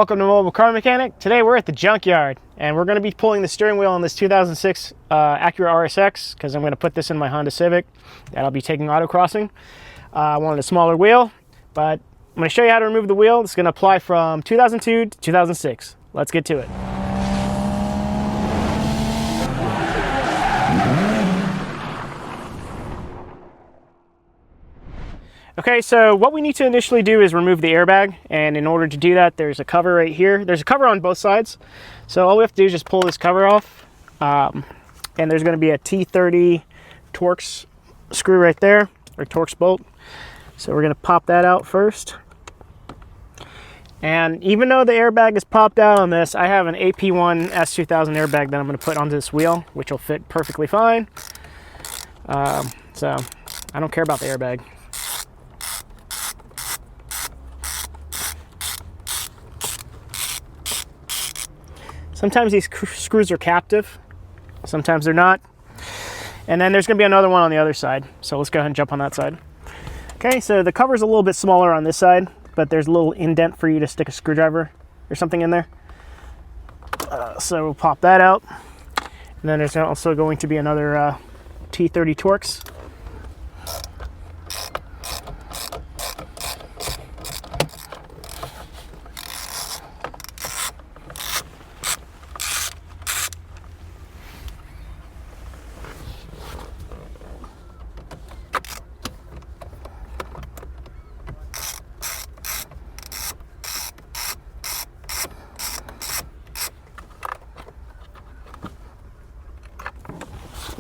Welcome to Mobile Car Mechanic. Today we're at the junkyard and we're going to be pulling the steering wheel on this 2006 Acura RSX because I'm going to put this in my Honda Civic that I'll be taking autocrossing. I wanted a smaller wheel, but I'm going to show you how to remove the wheel. It's going to apply from 2002 to 2006. Let's get to it. Okay, so what we need to initially do is remove the airbag, and in order to do that, there's a cover right here. There's a cover on both sides, so all we have to do is just pull this cover off, and there's going to be a T30 Torx screw right there, or Torx bolt. So we're going to pop that out first. And even though the airbag is popped out on this, I have an AP1 S2000 airbag that I'm going to put onto this wheel, which will fit perfectly fine. So I don't care about the airbag. Sometimes these screws are captive, sometimes they're not. And then there's going to be another one on the other side. So let's go ahead and jump on that side. Okay, so the cover's a little bit smaller on this side, but there's a little indent for you to stick a screwdriver or something in there. So we'll pop that out. And then there's also going to be another T30 Torx.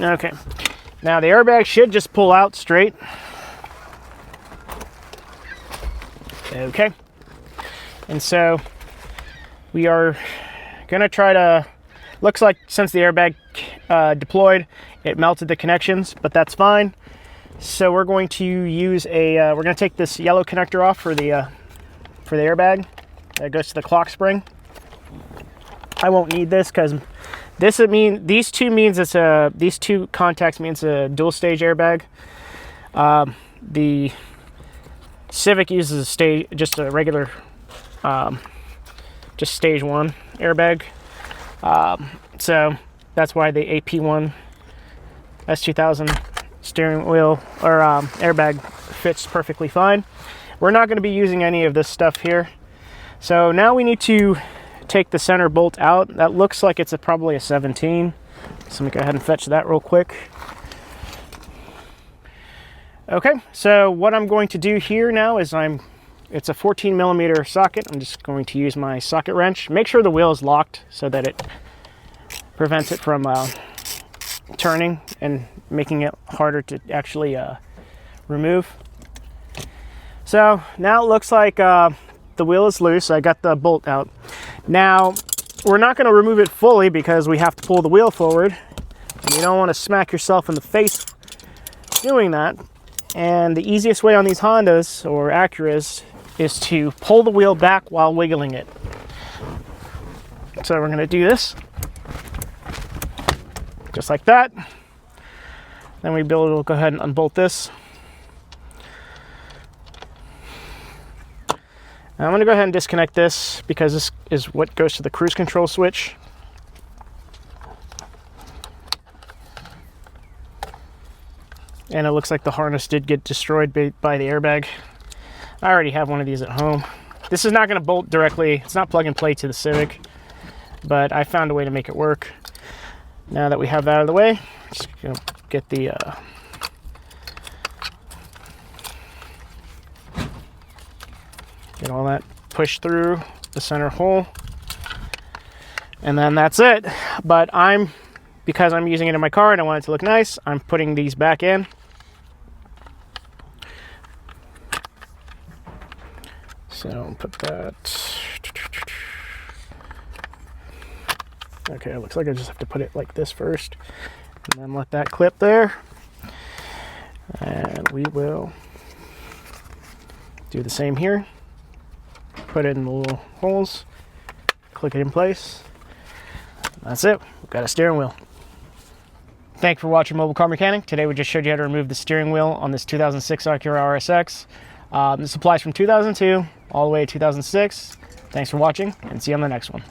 Okay, now the airbag should just pull out straight. Okay, and so we are gonna try to, looks like since the airbag deployed, it melted the connections, but that's fine. So we're going to use we're gonna take this yellow connector off for the airbag that goes to the clock spring. I won't need this because these two contacts means a dual stage airbag. The Civic uses just a regular, just stage 1 airbag. So that's why the AP1 S2000 steering wheel or airbag fits perfectly fine. We're not going to be using any of this stuff here. So now we need to take the center bolt out. That looks like it's probably a 17. So let me go ahead and fetch that real quick. Okay, so what I'm going to do here now is it's a 14 millimeter socket. I'm just going to use my socket wrench. Make sure the wheel is locked so that it prevents it from turning and making it harder to actually remove. So now it looks like the wheel is loose. I got the bolt out. Now, we're not going to remove it fully because we have to pull the wheel forward. And you don't want to smack yourself in the face doing that. And the easiest way on these Hondas or Acuras is to pull the wheel back while wiggling it. So we're going to do this. Just like that. Then we'll go ahead and unbolt this. Now I'm going to go ahead and disconnect this because this is what goes to the cruise control switch. And it looks like the harness did get destroyed by the airbag. I already have one of these at home. This is not going to bolt directly. It's not plug and play to the Civic, but I found a way to make it work. Now that we have that out of the way, just going to get the get all that pushed through the center hole, and then that's it. But because I'm using it in my car and I want it to look nice, I'm putting these back in. So I'll put that. Okay, it looks like I just have to put it like this first, and then let that clip there. And we will do the same here. Put it in the little holes, click it in place. That's it. We've got a steering wheel. Thank you for watching Mobile Car Mechanic. Today we just showed you how to remove the steering wheel on this 2006 Acura RSX. This applies from 2002 all the way to 2006. Thanks for watching, and see you on the next one.